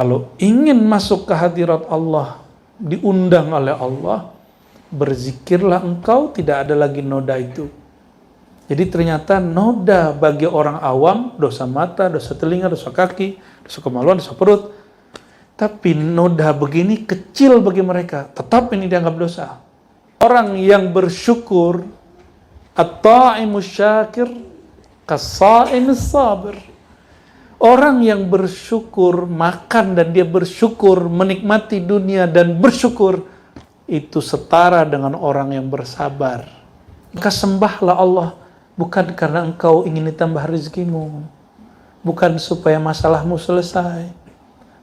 Kalau ingin masuk ke hadirat Allah, diundang oleh Allah, berzikirlah engkau, tidak ada lagi noda itu. Jadi ternyata noda bagi orang awam, dosa mata, dosa telinga, dosa kaki, dosa kemaluan, dosa perut. Tapi noda begini kecil bagi mereka, tetap ini dianggap dosa. Orang yang bersyukur, at-ta'imus syakir, kas-sa'imis sabir. Orang yang bersyukur, makan dan dia bersyukur, menikmati dunia dan bersyukur, itu setara dengan orang yang bersabar. Maka sembahlah Allah, bukan karena engkau ingin ditambah rezekimu, bukan supaya masalahmu selesai,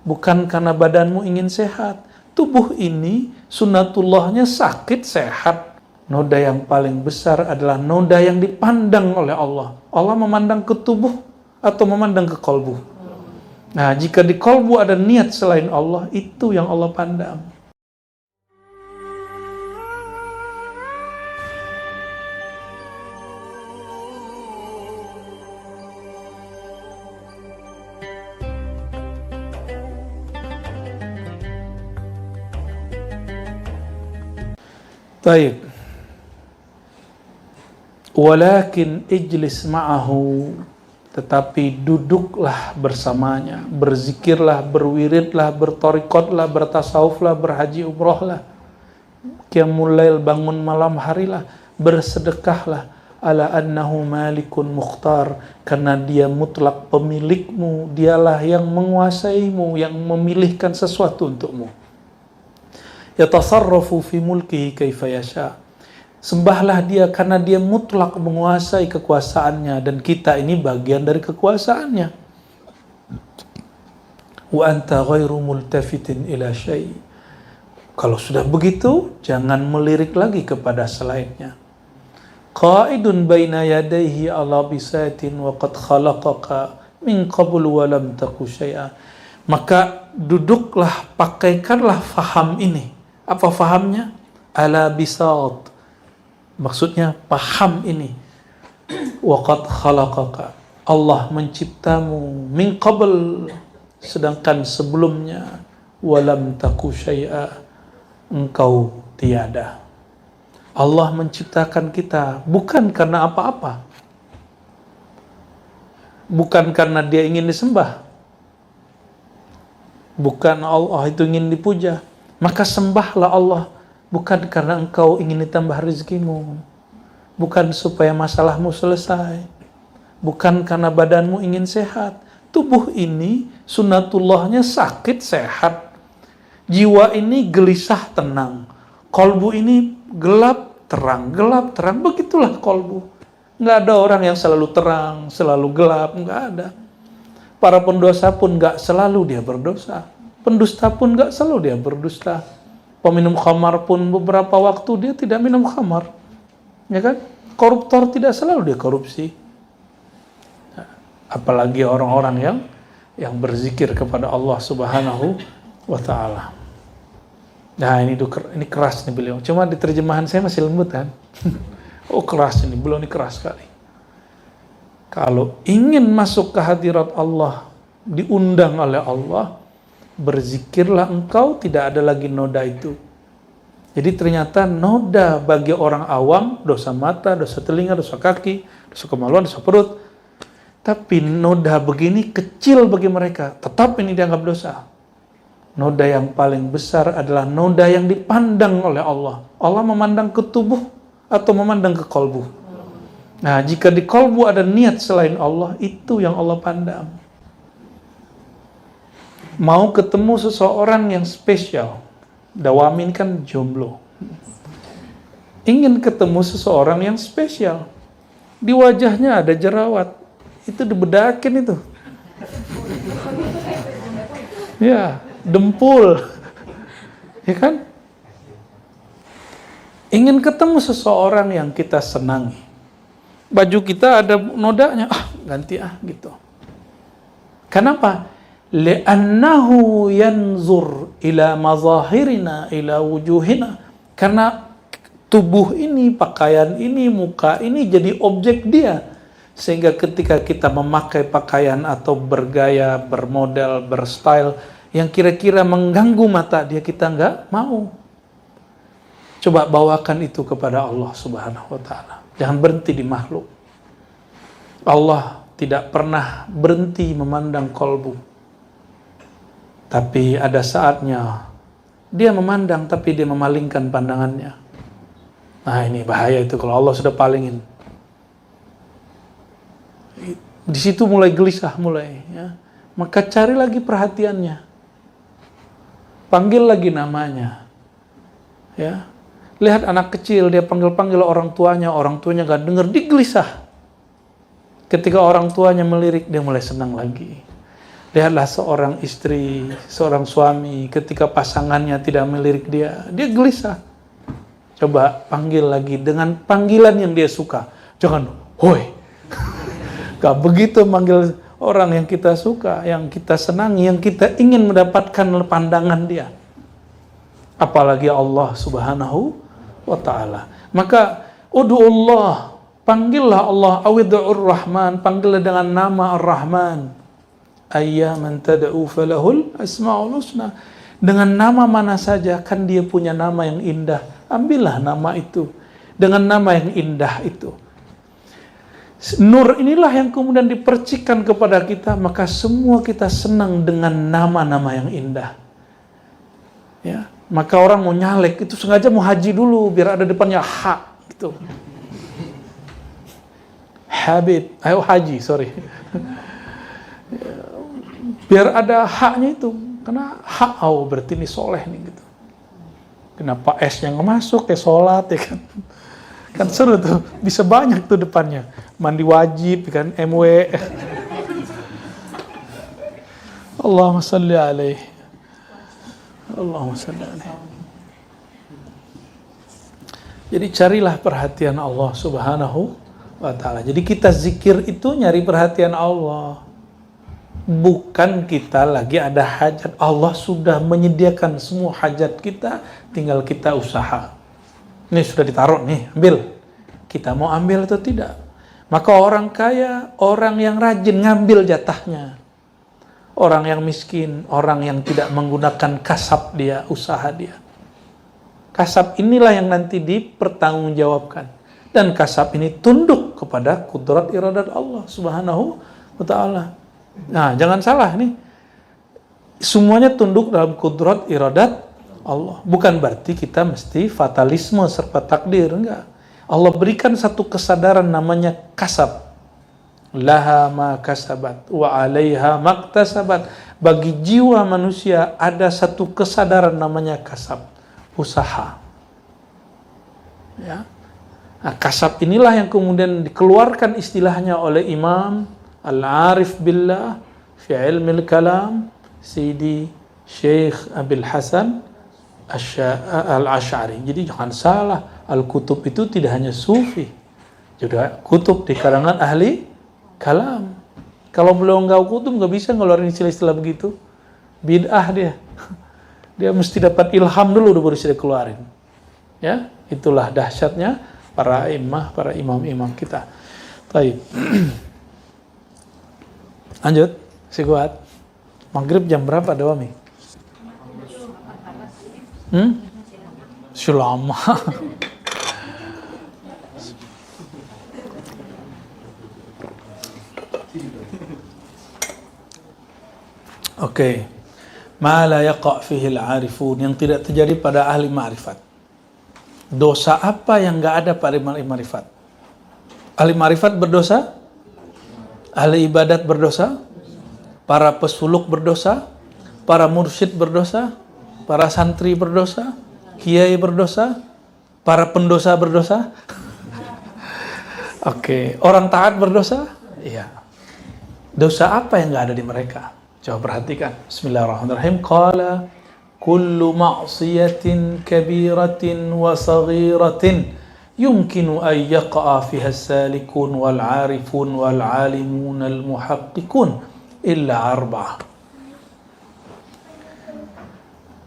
bukan karena badanmu ingin sehat. Tubuh ini sunatullahnya sakit sehat. Noda yang paling besar adalah noda yang dipandang oleh Allah. Allah memandang ke tubuh atau memandang ke kolbu. Nah, jika di kolbu ada niat selain Allah, itu yang Allah pandang. Baik. Walakin ijlis ma'ahu, tetapi duduklah bersamanya, berzikirlah, berwiridlah, bertorikotlah, bertasawuflah, berhaji umrohlah, qiyamul lail, bangun malam harilah, bersedekahlah, ala annahu malikun mukhtar, karena dia mutlak pemilikmu, dialah yang menguasaimu, yang memilihkan sesuatu untukmu. Yatasarrafu fi mulkihi kaifa yasha. Sembahlah dia karena dia mutlak menguasai kekuasaannya, dan kita ini bagian dari kekuasaannya. Wa anta ghairu multafitin ila syai'. Kalau sudah begitu, jangan melirik lagi kepada selainnya. Qa'idun baina yadayhi ala bisatin wa qad khalaqaka min qabl wa lam taku syai'a. Maka duduklah, pakaikanlah faham ini. Apa fahamnya? Ala bisat. Maksudnya paham ini. Waqad khalaqaka. Allah menciptamu min qabl, sedangkan sebelumnya walam taku syai'a, engkau tiada. Allah menciptakan kita bukan karena apa-apa. Bukan karena dia ingin disembah. Bukan Allah itu ingin dipuja. Maka sembahlah Allah, bukan karena engkau ingin ditambah rezekimu, bukan supaya masalahmu selesai, bukan karena badanmu ingin sehat. Tubuh ini sunatullahnya sakit sehat. Jiwa ini gelisah tenang. Kolbu ini gelap terang, gelap terang. Begitulah kolbu. Nggak ada orang yang selalu terang, selalu gelap. Nggak ada. Para pendosa pun nggak selalu dia berdosa. Pendusta pun nggak selalu dia berdusta. Peminum khamar pun beberapa waktu dia tidak minum khamar, ya kan? Koruptor tidak selalu dia korupsi. Nah, apalagi orang-orang yang berzikir kepada Allah Subhanahu wa Ta'ala. Nah, ini keras nih beliau. Cuma di terjemahan saya masih lembut kan? Oh, keras ini, beliau ini keras sekali. Kalau ingin masuk ke hadirat Allah, diundang oleh Allah, berzikirlah engkau, tidak ada lagi noda itu. Jadi ternyata noda bagi orang awam, dosa mata, dosa telinga, dosa kaki, dosa kemaluan, dosa perut. Tapi noda begini kecil bagi mereka, tetap ini dianggap dosa. Noda yang paling besar adalah noda yang dipandang oleh Allah. Allah memandang ke tubuh atau memandang ke kolbu. Nah, jika di kolbu ada niat selain Allah, itu yang Allah pandang. Mau ketemu seseorang yang spesial, Dawamin kan jomblo. Ingin ketemu seseorang yang spesial, di wajahnya ada jerawat, itu dibedakin itu. Ya, dempul. Ya kan? Ingin ketemu seseorang yang kita senangi, baju kita ada nodanya, ganti gitu. Kenapa? Li'annahu yanzur ila mazahirina, ila wujuhina. Karena tubuh ini, pakaian ini, muka ini jadi objek dia. Sehingga ketika kita memakai pakaian atau bergaya, bermodel, berstyle, yang kira-kira mengganggu mata dia, kita nggak mau. Coba bawakan itu kepada Allah Subhanahu wa ta'ala. Jangan berhenti di makhluk. Allah tidak pernah berhenti memandang kolbu. Tapi ada saatnya dia memandang, tapi dia memalingkan pandangannya. Nah, ini bahaya itu kalau Allah sudah palingin. Di situ mulai gelisah, ya. Maka cari lagi perhatiannya. Panggil lagi namanya. Ya. Lihat anak kecil, dia panggil-panggil orang tuanya nggak dengar, dia gelisah. Ketika orang tuanya melirik, dia mulai senang lagi. Lihatlah seorang istri, seorang suami, ketika pasangannya tidak melirik dia gelisah. Coba panggil lagi dengan panggilan yang dia suka. Jangan, hoi. Gak begitu manggil orang yang kita suka, yang kita senangi, yang kita ingin mendapatkan pandangan dia. Apalagi Allah Subhanahu wa ta'ala. Maka ud'ullah, panggillah Allah, awid'ur Rahman, panggillah dengan nama Ar-Rahman. Ayyaman tad'u falahul asma'ul husna. Dengan nama mana saja, kan dia punya nama yang indah. Ambillah nama itu. Dengan nama yang indah itu. Nur inilah yang kemudian dipercikan kepada kita, maka semua kita senang dengan nama-nama yang indah. Ya. Maka orang mau nyalek itu sengaja mau haji dulu biar ada depannya ha gitu. Habib, ayo haji, sorry. Biar ada haknya itu, karena hak berarti ini soleh nih gitu. Kenapa S-nya nggak masuk kayak sholat ya kan? Kan seru tuh, bisa banyak tuh depannya. Mandi wajib kan, MW. Allahumma salli alaihi. Allahumma salli alaihi. Jadi carilah perhatian Allah Subhanahu wa ta'ala. Jadi kita zikir itu nyari perhatian Allah. Bukan kita lagi ada hajat. Allah sudah menyediakan semua hajat kita, tinggal kita usaha. Ini sudah ditaruh nih, ambil. Kita mau ambil atau tidak? Maka orang kaya, orang yang rajin ngambil jatahnya. Orang yang miskin, orang yang tidak menggunakan kasab dia, usaha dia. Kasab inilah yang nanti dipertanggungjawabkan. Dan kasab ini tunduk kepada kudrat iradat Allah Subhanahu wa ta'ala. Nah, jangan salah nih. Semuanya tunduk dalam kudrat iradat Allah. Bukan berarti kita mesti fatalisme serta takdir, enggak. Allah berikan satu kesadaran namanya kasab. Laha ma kasabat wa 'alaiha maktasabat. Bagi jiwa manusia ada satu kesadaran namanya kasab, usaha. Ya. Nah, kasab inilah yang kemudian dikeluarkan istilahnya oleh Imam Al-Arif Billah fi ilmi al-kalam Sidi Syekh Abil Hasan Al-Ash'ari. Jadi jangan salah, Al-Kutub itu tidak hanya sufi, juga kutub di kalangan ahli kalam. Kalau belum nggak kutub nggak bisa ngeluarin istilah-istilah begitu. Bid'ah dia. Dia mesti dapat ilham dulu baru bisa dikeluarin. Ya, itulah dahsyatnya para imam, para imam-imam kita. Baik. Lanjut, si kuat. Maghrib jam berapa Dawami? Selama. Oke. Ma la yaqa' fihi al-'arifun, yang tidak terjadi pada ahli ma'rifat. Dosa apa yang enggak ada pada ahli ma'rifat? Ahli ma'rifat berdosa? Ahli ibadat berdosa? Para pesuluk berdosa? Para mursyid berdosa? Para santri berdosa? Kiai berdosa? Para pendosa berdosa? Oke. Orang taat berdosa? Iya. Dosa apa yang enggak ada di mereka? Coba perhatikan. Bismillahirrahmanirrahim. Qala kullu ma'siyatin kabiratin wa saghiratin yumkinu an yaqa'a fiha as-salikun wal 'arifun wal 'alimun al muhaqqiqun illa arba'ah.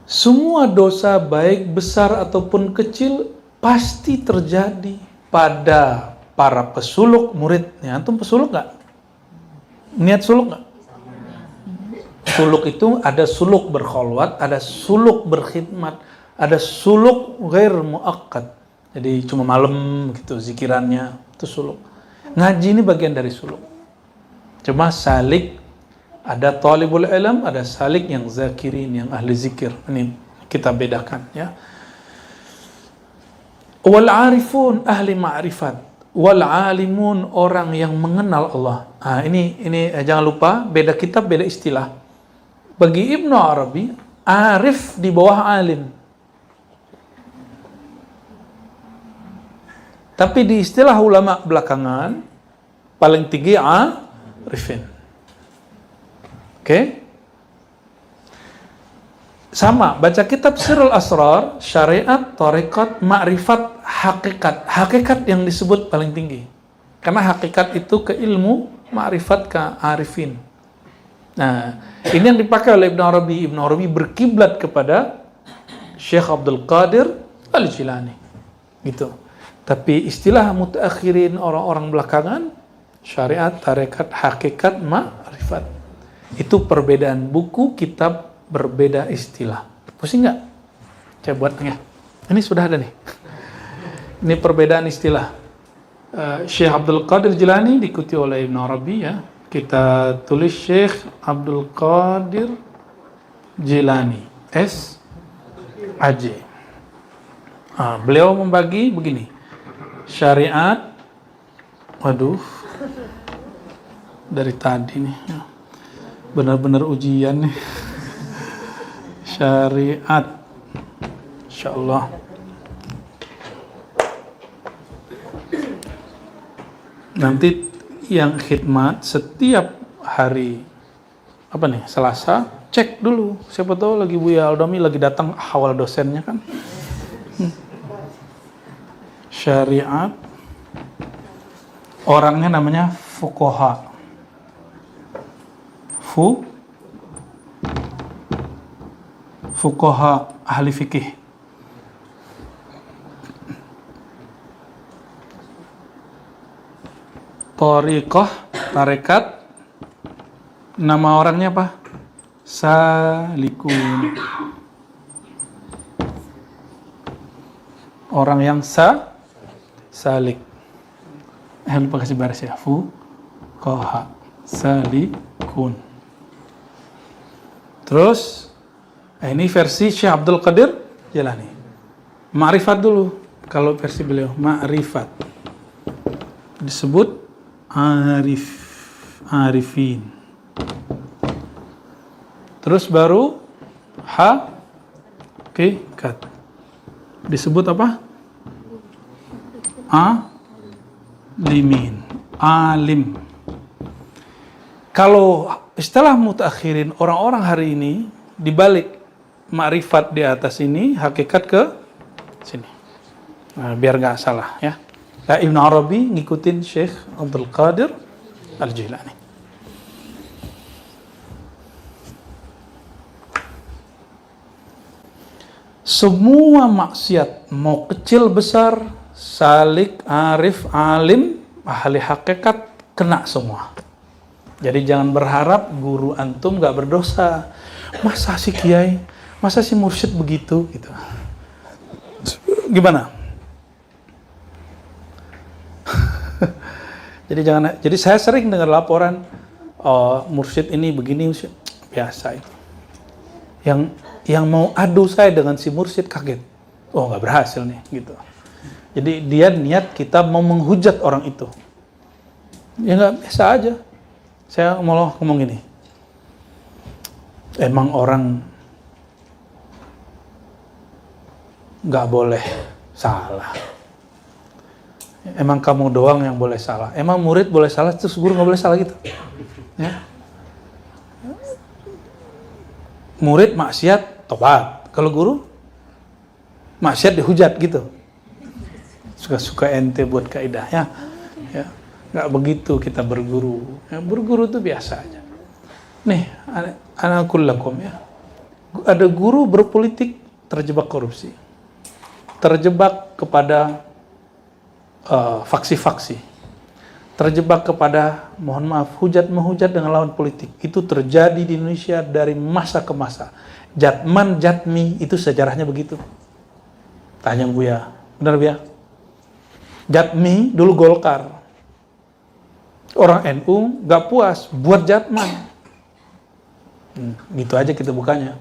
Semua dosa baik besar ataupun kecil pasti terjadi pada para pesuluk muridnya. Antum pesuluk enggak? Niat suluk enggak? Suluk itu ada suluk berkholwat, ada suluk berkhidmat, ada suluk ghair muakkad. Jadi cuma malam gitu zikirannya, itu suluk. Ngaji ini bagian dari suluk. Cuma salik, ada talibul ilm, ada salik yang zakirin, yang ahli zikir. Ini kita bedakan ya. Wal arifun ahli ma'rifat, wal alimun orang yang mengenal Allah. Ini jangan lupa, beda kitab, beda istilah. Bagi Ibnu Arabi, arif di bawah alim. Tapi di istilah ulama belakangan, paling tinggi arifin. Oke? Sama, baca kitab Sirrul Asrar, syariat, tarekat, ma'rifat, hakikat. Hakikat yang disebut paling tinggi. Karena hakikat itu ke ilmu, ma'rifat ke arifin. Nah, ini yang dipakai oleh Ibn Arabi. Ibn Arabi berkiblat kepada Syekh Abdul Qadir Al-Jilani. Gitu. Tapi istilah mutaakhirin, orang-orang belakangan, syariat, tarekat, hakikat, ma'rifat. Itu perbedaan buku, kitab, berbeda istilah. Pusing nggak? Saya buatnya. Ini sudah ada nih. Ini perbedaan istilah. Syekh Abdul Qadir Jilani diikuti oleh Ibn Arabi ya. Kita tulis Syekh Abdul Qadir Jilani, S.A.J. Beliau membagi begini. Syariat, waduh, dari tadi nih, benar-benar ujian nih. Syariat, insyaallah. Nanti yang khidmat setiap hari apa nih, Selasa, cek dulu. Siapa tahu lagi Buya Aldami lagi datang awal dosennya kan. Syariat, orangnya namanya fuqaha. Fuqaha, ahli fikih. Thariqah, tarekat, nama orangnya apa? Salikun. Orang yang salik. Lupa kasih baris ya. Fuqaha, salikun. Terus ini versi Syekh Abdul Qadir Jilani. Ma'rifat dulu. Kalau versi beliau, ma'rifat. Disebut arifin. Terus baru hakikat. Disebut apa? Alimin. Alim. Kalau istilah mutaakhirin, orang-orang hari ini dibalik ma'rifat di atas ini, hakikat ke sini. Nah, biar nggak salah ya. Nah, Ibn Arabi ngikutin Syekh Abdul Qadir Al-Jilani. Semua maksiat, mau kecil besar, salik, arif, alim, ahli hakikat, kena semua. Jadi jangan berharap guru antum nggak berdosa. Masa si kiai, masa si mursyid begitu gitu. Gimana? Jadi saya sering dengar laporan, mursyid ini begini, biasa itu. Yang mau adu saya dengan si mursyid kaget. Oh, nggak berhasil nih gitu. Jadi dia niat kita mau menghujat orang itu. Ya nggak, biasa aja. Saya malah ngomong gini. Emang orang nggak boleh salah. Emang kamu doang yang boleh salah. Emang murid boleh salah, terus guru nggak boleh salah gitu. Ya. Murid maksiat, tobat. Kalau guru maksiat dihujat gitu. Suka-suka ente buat kaidah ya. Ya. Nggak begitu kita berguru. Ya, berguru itu biasa aja. Nih, anakullakum ya. Ada guru berpolitik terjebak korupsi. Terjebak kepada faksi-faksi. terjebak kepada, mohon maaf, hujat-menghujat dengan lawan politik. Itu terjadi di Indonesia dari masa ke masa. Jatman, Jatmi, itu sejarahnya begitu. Tanya Buya, benar Buya? Jatmi dulu Golkar. Orang NU gak puas, buat Jatman. Gitu aja kita bukanya.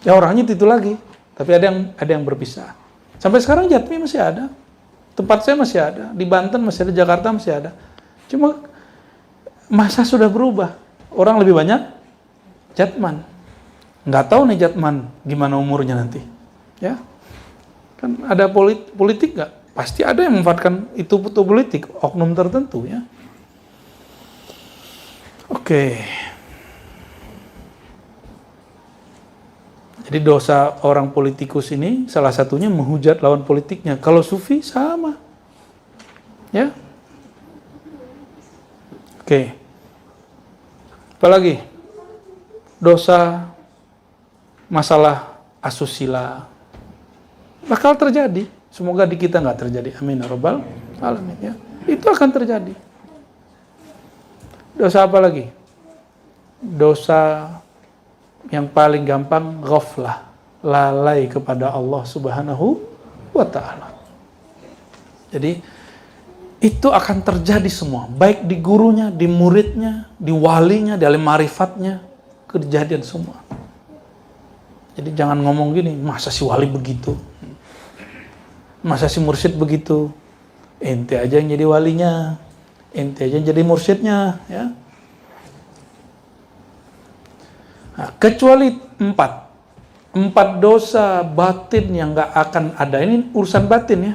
Ya orangnya itu lagi, tapi ada yang berpisah. Sampai sekarang Jatmi masih ada. Tempat saya masih ada, di Banten masih ada, Jakarta masih ada. Cuma masa sudah berubah. Orang lebih banyak Jatman. Nggak tahu nih Jatman gimana umurnya nanti. Ya. Kan ada politik nggak? Pasti ada yang memanfaatkan itu politik, oknum tertentu ya. Oke. Jadi dosa orang politikus ini salah satunya menghujat lawan politiknya. Kalau sufi sama. Ya. Oke. Apalagi? Dosa masalah asusila bakal terjadi. Semoga di kita nggak terjadi. Amin ya rabbal alamin ya. Itu akan terjadi. Dosa apa lagi? Dosa yang paling gampang, ghaflah, lalai kepada Allah Subhanahu wa ta'ala. Jadi itu akan terjadi semua, baik di gurunya, di muridnya, di walinya, di alim marifatnya, kejadian semua. Jadi jangan ngomong gini, masa si wali begitu, masa si mursyid begitu, ente aja yang jadi walinya, ente aja yang jadi mursyidnya, ya. Nah, kecuali empat dosa batin yang nggak akan ada. Ini urusan batin ya,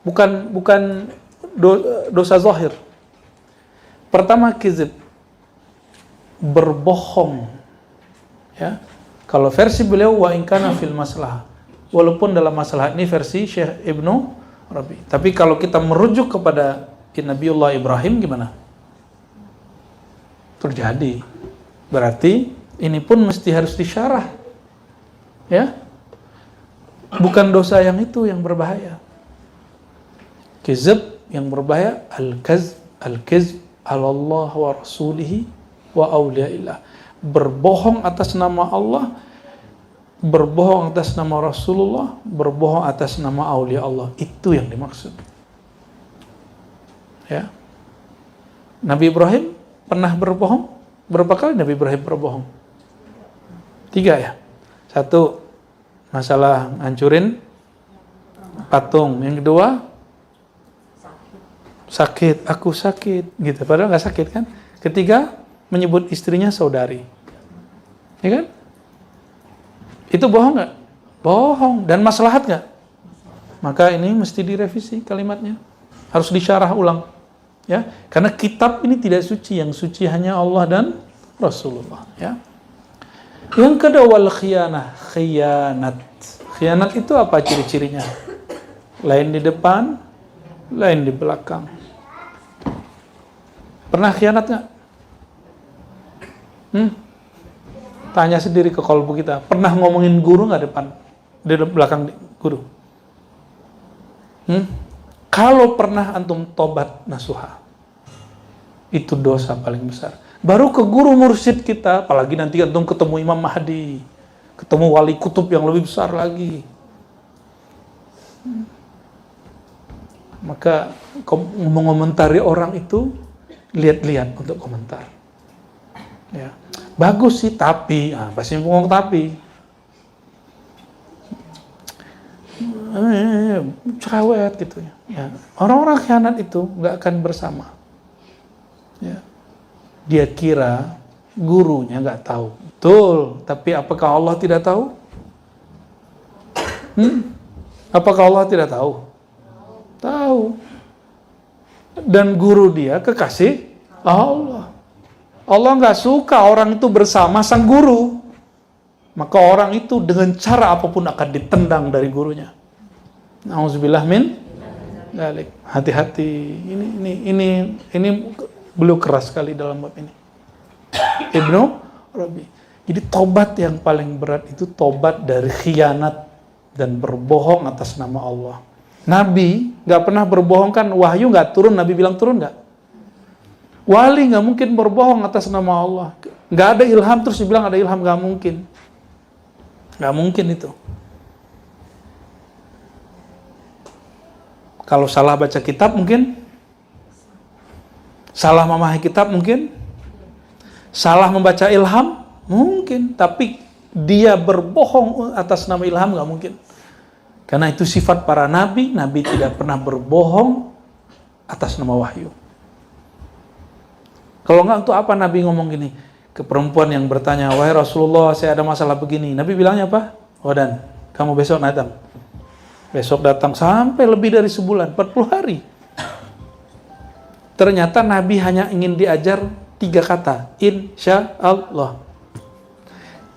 bukan dosa zahir. Pertama kizib, berbohong. Ya, kalau versi beliau wa in kana fil masalah, walaupun dalam masalah ini versi Syekh Ibnu Rabi. Tapi kalau kita merujuk kepada Nabiullah Ibrahim gimana? Terjadi. Berarti ini pun mesti harus disyarah. Ya. Bukan dosa yang itu yang berbahaya. Kizab yang berbahaya al-kizb ala Allah wa rasulihi wa awliyaillah. Berbohong atas nama Allah, berbohong atas nama Rasulullah, berbohong atas nama aulia Allah. Itu yang dimaksud. Ya. Nabi Ibrahim pernah berbohong? Berapa kali Nabi Ibrahim berbohong? 3 ya. 1, masalah hancurin patung. Yang kedua, sakit. Aku sakit. Gitu. Padahal nggak sakit kan. Ketiga, menyebut istrinya saudari. Ya kan? Itu bohong nggak? Bohong. Dan maslahat nggak? Maka ini mesti direvisi kalimatnya. Harus disyarah ulang. Ya, karena kitab ini tidak suci. Yang suci hanya Allah dan Rasulullah. Ya. Yang kedua, wal khianah. Khianat itu apa ciri-cirinya? Lain di depan, lain di belakang. Pernah khianat nggak? Tanya sendiri ke kolbu kita. Pernah ngomongin guru nggak depan, di belakang guru? Kalau pernah antum tobat nasuha, itu dosa paling besar. Baru ke guru mursyid kita, apalagi nanti antum ketemu Imam Mahdi, ketemu wali kutub yang lebih besar lagi. Maka mengomentari orang itu, lihat-lihat untuk komentar. Ya. Bagus sih, tapi, pasti ngomong tapi. Cerewet gitu ya. Ya. Orang-orang khianat itu nggak akan bersama. Ya. Dia kira gurunya nggak tahu. Betul, tapi apakah Allah tidak tahu? Apakah Allah tidak tahu? Tahu. Dan guru dia kekasih Allah. Allah nggak suka orang itu bersama sang guru. Maka orang itu dengan cara apapun akan ditendang dari gurunya. Nauzubillah min dzalik. Hati-hati. Ini beliau keras sekali dalam bab ini. Ibnu Rabi. Jadi tobat yang paling berat itu tobat dari khianat dan berbohong atas nama Allah. Nabi nggak pernah berbohong kan? Wahyu nggak turun, Nabi bilang turun nggak? Wali nggak mungkin berbohong atas nama Allah. Nggak ada ilham terus dibilang ada ilham, nggak mungkin. Nggak mungkin itu. Kalau salah baca kitab mungkin, salah memahami kitab mungkin, salah membaca ilham mungkin, tapi dia berbohong atas nama ilham nggak mungkin. Karena itu sifat para nabi, nabi tidak pernah berbohong atas nama wahyu. Kalau enggak, untuk apa Nabi ngomong gini ke perempuan yang bertanya, wahai Rasulullah, saya ada masalah begini. Nabi bilangnya apa? Oh, dan kamu besok datang. Besok datang sampai lebih dari sebulan, 40 hari. Ternyata Nabi hanya ingin diajar 3 kata, insya Allah.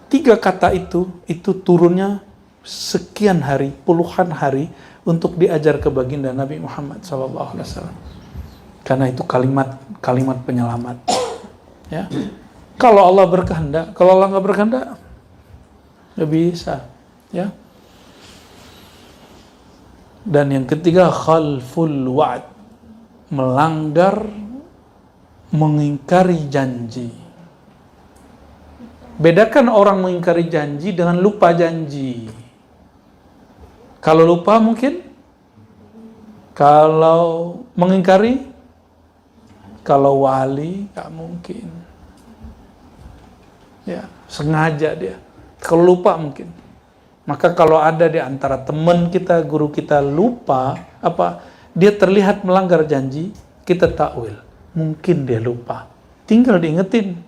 3 kata itu turunnya sekian hari, puluhan hari untuk diajar ke baginda Nabi Muhammad SAW. Karena itu kalimat penyelamat. Ya. Kalau Allah berkehendak, kalau Allah nggak berkehendak, nggak bisa. Ya. Dan yang ketiga, khalful wa'd, melanggar, mengingkari janji. Bedakan orang mengingkari janji dengan lupa janji. Kalau lupa mungkin, kalau mengingkari, kalau wali gak mungkin. Ya, sengaja dia. Kalau lupa mungkin. Maka kalau ada di antara teman kita, guru kita lupa, dia terlihat melanggar janji, kita takwil. Mungkin dia lupa. Tinggal diingetin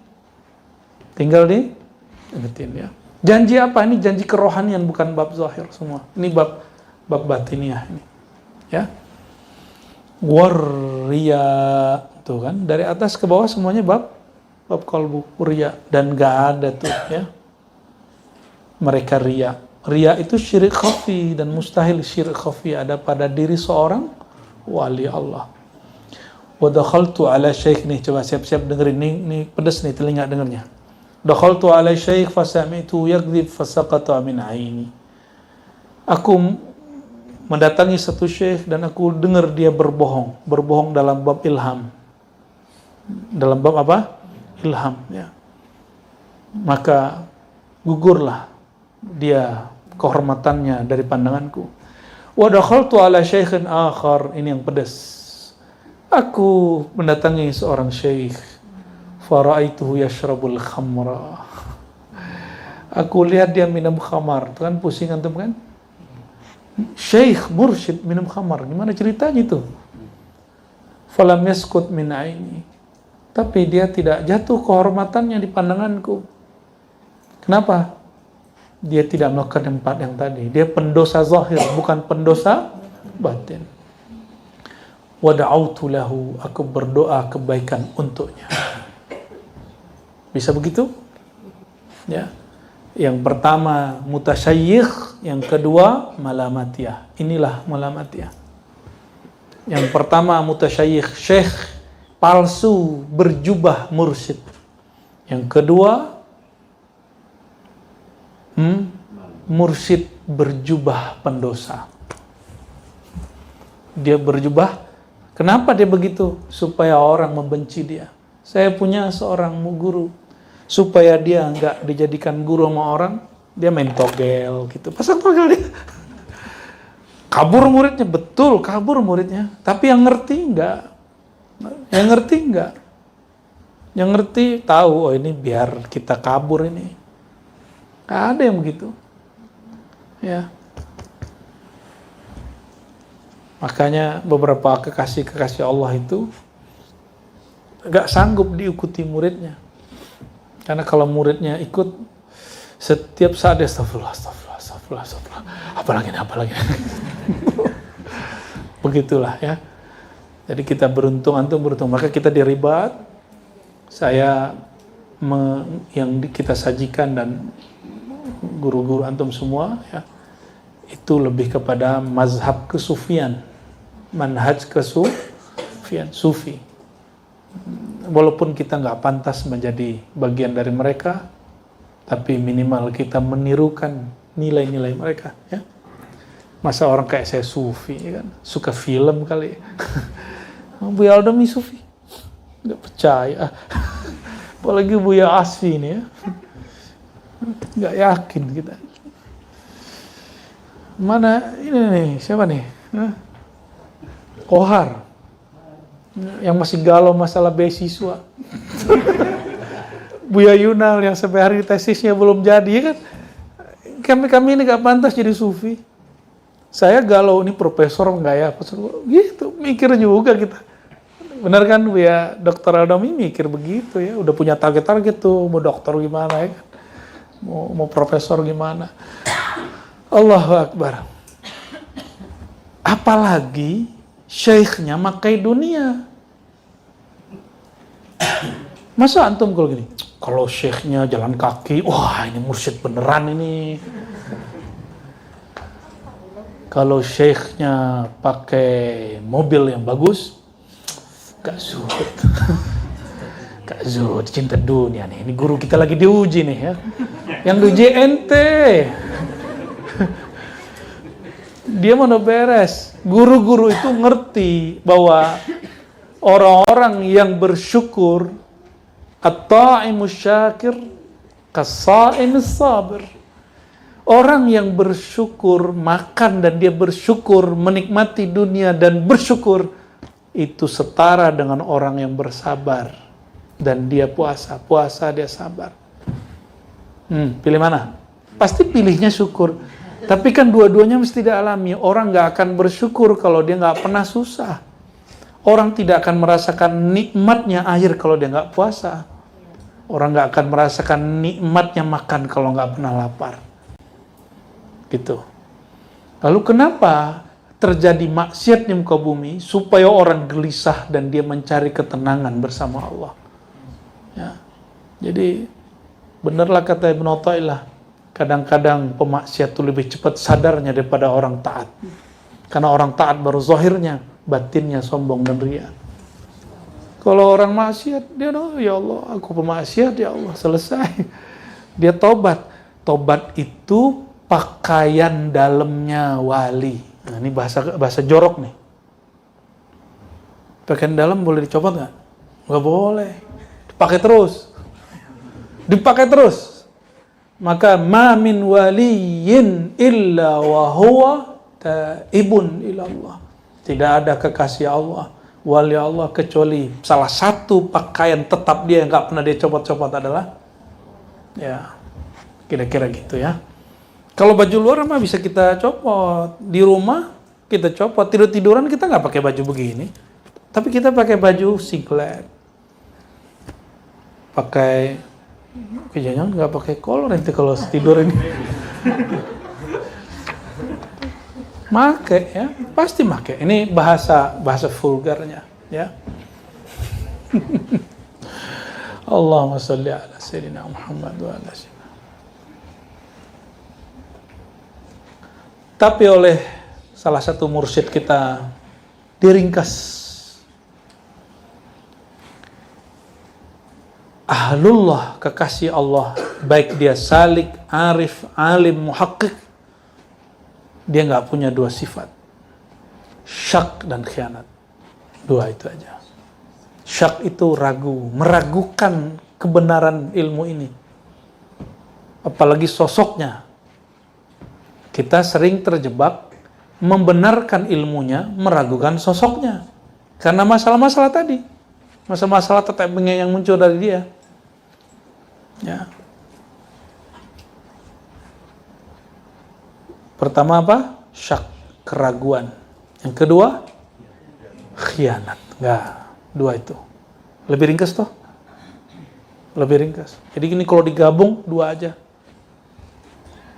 ya. Janji apa? Ini janji kerohanian, bukan bab zahir semua. Ini bab batiniah ini. Ya. Warriya, tuh kan, dari atas ke bawah semuanya bab qalbu, riya, dan gak ada tuh ya mereka riya. Riya itu syirik khafi, dan mustahil syirik khafi ada pada diri seorang wali Allah. Wa dakhaltu ala syekh, nih coba siap-siap dengerin, nih pedes nih telinga dengernya. Dakhaltu ala syekh fasami'tu yakdzib fasaqata min aini. Aku mendatangi satu syekh dan aku dengar dia berbohong dalam bab ilham. Dalam bab apa? Ilham, ya. Maka gugurlah dia kehormatannya dari pandanganku. Wa dakhaltu ala syaikhin akhar, ini yang pedas. Aku mendatangi seorang syekh, fara'aituhu yashrabul khamra. Aku lihat dia minum khamar, itu kan pusing antum kan? Syekh mursyid minum khamar, gimana ceritanya itu? Falam yaskut min aini. Tapi dia tidak jatuh kehormatannya di pandanganku. Kenapa? Dia tidak melakukan empat yang tadi. Dia pendosa zahir, bukan pendosa batin. Wa da'autu lahu, aku berdoa kebaikan untuknya. Bisa begitu? Ya. Yang pertama mutasyayikh, yang kedua malamatiyah. Inilah malamatiyah. Yang pertama mutasyayikh, syekh palsu berjubah mursyid. Yang kedua mursyid berjubah pendosa. Dia berjubah, kenapa dia begitu? Supaya orang membenci dia. Saya punya seorang guru, supaya dia nggak dijadikan guru sama orang, dia main togel gitu, pasang togel dia. Kabur muridnya, betul kabur muridnya, tapi yang ngerti enggak. Yang ngerti tahu, oh ini biar kita kabur ini. Nggak ada yang begitu. Ya. Makanya beberapa kekasih Allah itu nggak sanggup diikuti muridnya. Karena kalau muridnya ikut, setiap saat dia astagfirullah. Apalagi. Begitulah ya. Jadi kita beruntung, antum beruntung. Maka kita diribat, yang kita sajikan dan guru-guru antum semua ya, itu lebih kepada mazhab kesufian, manhaj kesufian, sufi. Walaupun kita nggak pantas menjadi bagian dari mereka, tapi minimal kita menirukan nilai-nilai mereka ya. Masa orang kayak saya sufi ya kan, suka film kali. Bu Aldami sufi. nggak percaya. Apalagi Buya Asfi ini ya, nggak yakin kita. Mana ini nih, siapa nih? Kohar, yang masih galau masalah beasiswa. Buya Yunal yang sampai hari tesisnya belum jadi, ya kan? Kami ini nggak pantas jadi sufi. Saya galau, ini profesor nggak ya? Gitu, mikir juga kita. Benar kan Buya Dr. Adami mikir begitu ya, udah punya target-target tuh, mau dokter gimana ya kan? Mau profesor gimana? Allahu Akbar. Apalagi syekhnya makai dunia. Masa antum kalau gini, kalau syekhnya jalan kaki, wah ini mursyid beneran ini. Kalau syekhnya pakai mobil yang bagus, gak zuhud. Gak zuhud, cinta dunia nih. Ini guru kita lagi diuji nih ya. Yang diuji ente. Dia mau beres. Guru-guru itu ngerti bahwa orang-orang yang bersyukur, at-ta'imus syakir kas-sa'imis sabir. Orang yang bersyukur, makan dan dia bersyukur, menikmati dunia dan bersyukur, itu setara dengan orang yang bersabar dan dia puasa dia sabar. Pilih mana? Pasti pilihnya syukur. Tapi kan dua-duanya mesti dialami. Orang gak akan bersyukur kalau dia gak pernah susah. Orang tidak akan merasakan nikmatnya air kalau dia gak puasa. Orang gak akan merasakan nikmatnya makan kalau gak pernah lapar. Gitu. Lalu kenapa terjadi maksiat di muka bumi? Supaya orang gelisah dan dia mencari ketenangan bersama Allah. Ya. Jadi benerlah kata Ibnu Athaillah, kadang-kadang pemaksiat itu lebih cepat sadarnya daripada orang taat. Karena orang taat baru zahirnya, batinnya sombong dan ria. Kalau orang maksiat, dia ya Allah, aku pemaksiat, ya Allah, selesai. Dia tobat. Tobat itu pakaian dalamnya wali. Nah, ini bahasa jorok nih. Pakaian dalam boleh dicopot nggak? Nggak boleh. Dipakai terus. Dipakai terus. Maka ma min waliyin illa wa huwa taibun ila Allah. Tidak ada kekasih Allah, wali Allah, kecuali salah satu pakaian tetap dia yang nggak pernah dia copot-copot adalah ya kira-kira gitu ya. Kalau baju luar mah bisa kita copot, di rumah kita copot, tidur-tiduran kita nggak pakai baju begini, tapi kita pakai baju singlet, pakai jangan nggak pakai kolor nanti kalau tidur ini. Make ya, pasti make. Ini bahasa vulgarnya ya. Allahumma sholli ala sayyidina Muhammad wa ala sayyidina. Tapi oleh salah satu mursyid kita diringkas, ahlullah, kekasih Allah, baik dia salik, arif, alim, muhaqqiq, dia nggak punya dua sifat, syak dan khianat. Dua itu aja. Syak itu ragu, meragukan kebenaran ilmu ini, apalagi sosoknya. Kita sering terjebak membenarkan ilmunya, meragukan sosoknya. Karena masalah-masalah tadi. Masalah-masalah tetap yang muncul dari dia. Ya. Pertama apa? Syak, keraguan. Yang kedua, khianat. Enggak, dua itu. Lebih ringkas toh? Lebih ringkas. Jadi ini kalau digabung, dua aja.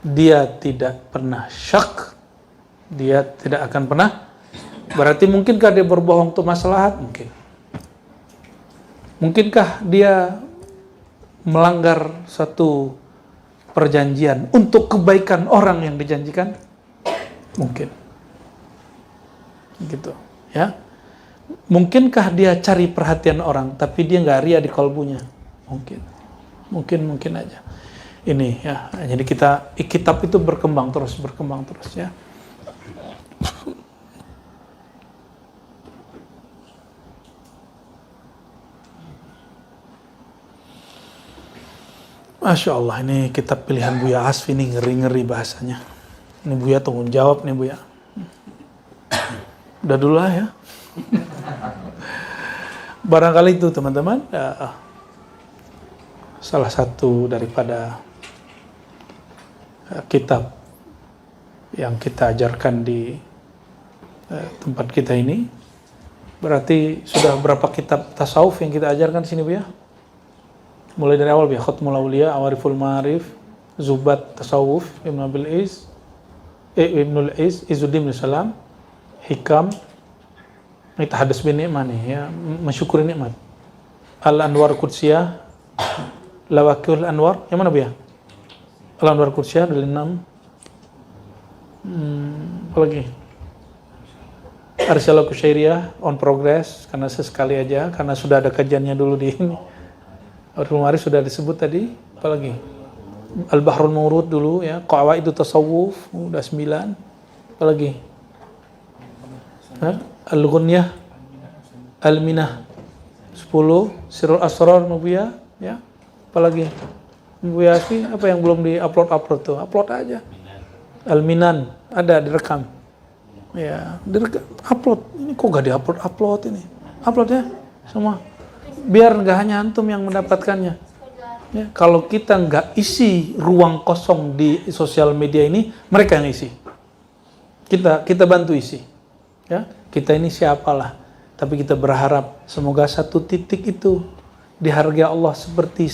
Dia tidak pernah syak, dia tidak akan pernah. Berarti mungkinkah dia berbohong untuk maslahat? Mungkin. Mungkinkah dia melanggar satu perjanjian untuk kebaikan orang yang dijanjikan? Mungkin. Gitu, ya. Mungkinkah dia cari perhatian orang tapi dia nggak ria di kalbunya? Mungkin. Mungkin aja. Ini ya, jadi kitab itu berkembang terus ya. Masya Allah, ini kitab pilihan Buya Asfi, ini ngeri-ngeri bahasanya. Ini Buya tanggung jawab nih Buya. Udah dulu lah ya. Barangkali itu teman-teman, salah satu daripada kitab yang kita ajarkan di tempat kita ini. Berarti sudah berapa kitab tasawuf yang kita ajarkan di sini Buya? Mulai dari awal ya, Khatmul Auliya, Awariful Ma'arif, Zubat Tasawuf, Ibnul Is, Izzuddin bin Salam, Hikam, Tahadus bin Ni'mah nih ya, mensyukuri nikmat. Al-Anwar Qudsiyah, Lawakil Anwar, yang mana ya? Al-Anwar Qudsiyah dari 6. Apa lagi? Arsalah Kusyairiyah, on progress, karena sesekali aja, karena sudah ada kajiannya dulu di ini. Al-Ma'arif sudah disebut tadi, apalagi Al-Bahrul Mawrud dulu ya, Qawaid Tasawuf udah 9, apalagi Al-Ghunyah, Al-Minah 10, Sirrul Asrar Nubiyah ya, apalagi Buya sih apa yang belum di-upload tuh, upload aja. Al-Minan ada direkam ya, upload. Ini kok gak di-upload ini, upload ya semua, biar nggak hanya antum yang mendapatkannya. Ya, kalau kita nggak isi ruang kosong di sosial media ini, mereka yang isi. Kita bantu isi. Ya, kita ini siapalah, tapi kita berharap semoga satu titik itu dihargai Allah seperti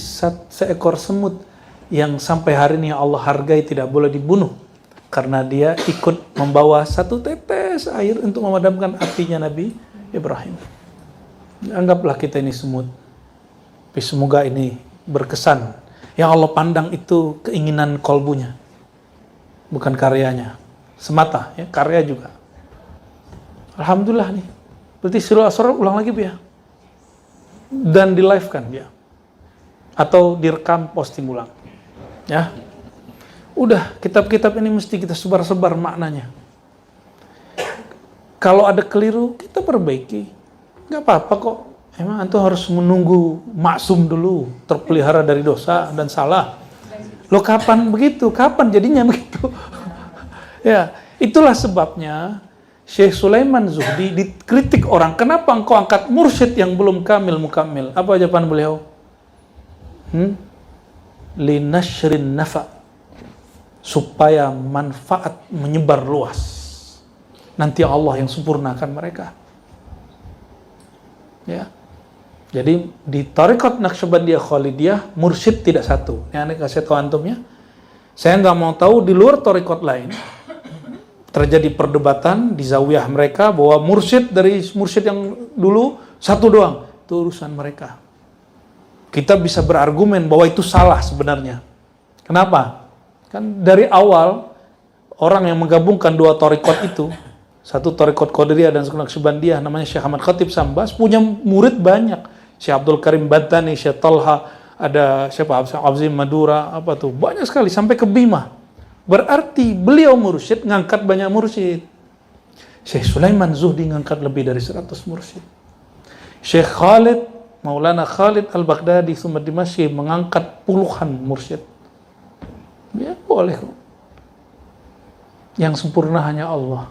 seekor semut yang sampai hari ini Allah hargai tidak boleh dibunuh karena dia ikut membawa satu tetes air untuk memadamkan apinya Nabi Ibrahim. Anggaplah kita ini semut, tapi semoga ini berkesan. Yang Allah pandang itu keinginan kolbunya, bukan karyanya semata, ya, karya juga. Alhamdulillah nih, berarti Sirrul Asrar ulang lagi ya, dan di live kan ya, atau direkam posting ulang, ya. Udah, kitab-kitab ini mesti kita sebar-sebar maknanya. Kalau ada keliru kita perbaiki. Gak apa-apa kok, emang antum harus menunggu maksum dulu, terpelihara dari dosa dan salah. Lo kapan begitu? Kapan jadinya begitu? Ya, itulah sebabnya Syekh Sulaiman Zuhdi dikritik orang, kenapa engkau angkat mursyid yang belum kamil mukammil? Apa jawaban beliau? Linashrin nafa, supaya manfaat menyebar luas. Nanti Allah yang sempurnakan mereka. Ya, jadi di Thariqat Naqsyabandiyah Khalidiyah mursyid tidak satu. Ini aneh kasih tahu antum ya. Saya nggak mau tahu di luar thariqat lain terjadi perdebatan di zawiyah mereka bahwa mursyid dari mursyid yang dulu satu doang. Itu urusan mereka. Kita bisa berargumen bahwa itu salah sebenarnya. Kenapa? Kan dari awal orang yang menggabungkan dua thariqat itu, satu Thariqat Qadiriyah dan Naqsyabandiyah, namanya Syekh Ahmad Khatib Sambas, punya murid banyak. Syekh Abdul Karim Bantani, Syekh Talha, ada Syekh Abzim Madura, apa tuh, banyak sekali sampai ke Bima. Berarti beliau mursyid ngangkat banyak mursyid. Syekh Sulaiman Zuhdi ngangkat lebih dari 100 mursyid. Syekh Khalid, Maulana Khalid Al-Baghdadi Summa Dimashqi mengangkat puluhan mursyid. Ya boleh kok. Yang sempurna hanya Allah.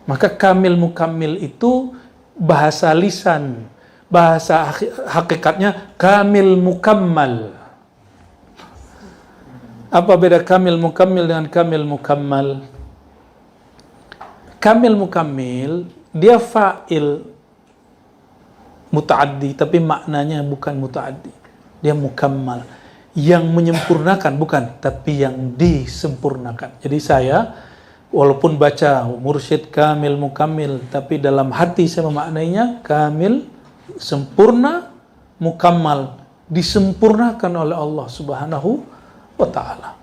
Maka kamil mukammil itu bahasa lisan, bahasa hakikatnya kamil mukammal. Apa beda kamil mukammil dengan kamil mukammal? Kamil mukammil dia fa'il muta'addi, tapi maknanya bukan muta'addi. Dia mukammal, yang menyempurnakan, bukan, tapi yang disempurnakan. Jadi saya walaupun baca mursyid kamil mukammil, tapi dalam hati saya memaknainya kamil, sempurna, mukammal, disempurnakan oleh Allah Subhanahu wa ta'ala.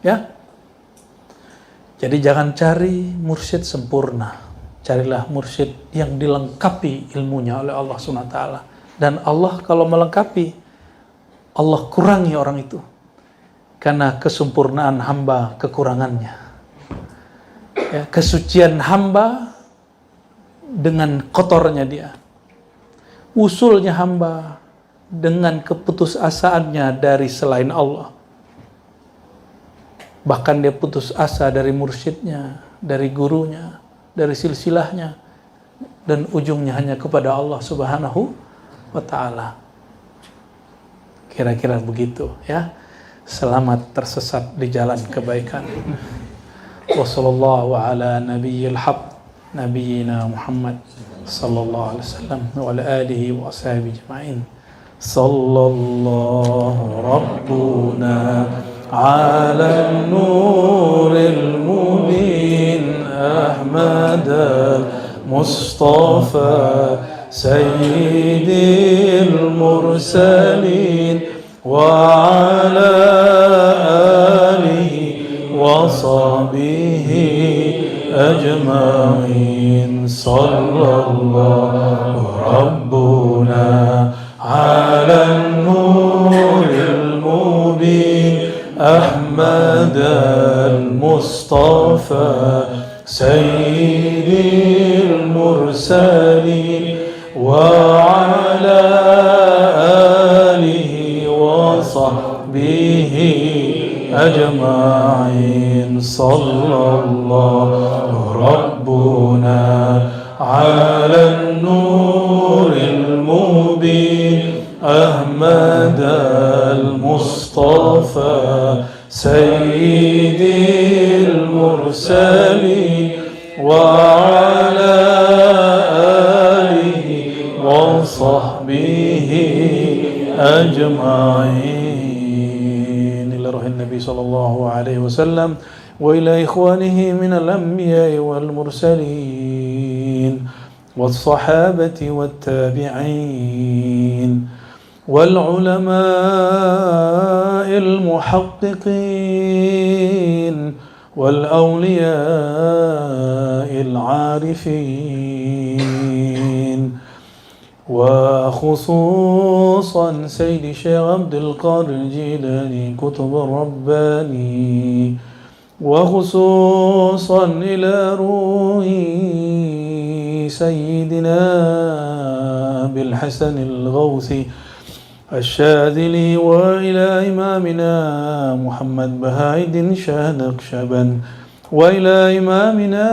Ya. Jadi jangan cari mursyid sempurna. Carilah mursyid yang dilengkapi ilmunya oleh Allah Subhanahu wa ta'ala. Dan Allah kalau melengkapi, Allah kurangi orang itu. Karena kesempurnaan hamba kekurangannya. Ya, kesucian hamba dengan kotornya dia, usulnya hamba dengan keputusasaannya dari selain Allah. Bahkan dia putus asa dari mursyidnya, dari gurunya, dari silsilahnya, dan ujungnya hanya kepada Allah Subhanahu wa ta'ala. Kira-kira begitu ya. Selamat tersesat di jalan kebaikan. Wassallallahu ala nabiyyil haq nabiyyina Muhammad sallallahu alaihi wasallam wa ala alihi wa ashabihi ajma'in. Sallallahu rabbuna على النور المبين أحمد المصطفى سيد المرسلين وعلى آله وصحبه أجمعين صلى الله ربنا على النور المبين أحمد المصطفى سيد المرسلين وعلى آله وصحبه أجمعين صلى الله ربنا على النور المبين أحمد المصطفى سيد المرسلين وعلى آله وصحبه أجمعين. إلى روح النبي صلى الله عليه وسلم وإلى إخوانه من الأنبياء والمرسلين والصحابة والتابعين والعلماء المحققين والأولياء العارفين وخصوصا سيد الشيخ عبد القادر الجيلاني كتب الرباني وخصوصا إلى روح سيدنا بالحسن الغوثي الشاذلي وإلى إمامنا محمد بهاء الدين شاه نقشبند وإلى إمامنا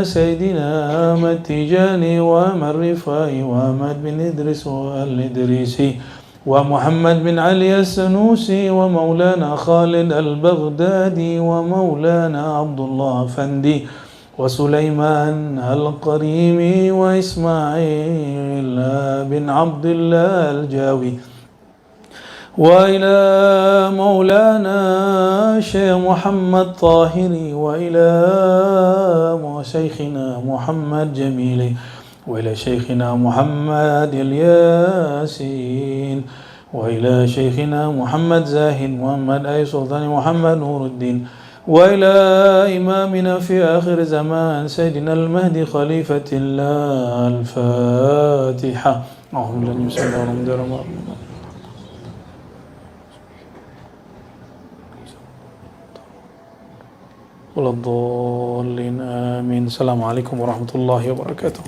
سيدنا أحمد تيجاني وأحمد رفاعي وأحمد بن إدريس الإدريسي ومحمد بن علي السنوسي ومولانا خالد البغدادي ومولانا عبد الله أفندي وسليمان القريمي وإسماعيل بن عبد الله الجاوي وإلى مولانا شيخ محمد طاهري وإلى شيخنا محمد جميلي وإلى شيخنا محمد الياسين وإلى شيخنا محمد زاهد محمد أي سلطان محمد نور الدين وإلى إمامنا في آخر زمان سيدنا المهدي خليفة الله. الفاتحة. أعوذ بالله من الشيطان الرجيم. ولا الضالين آمين. السلام عليكم ورحمة الله وبركاته.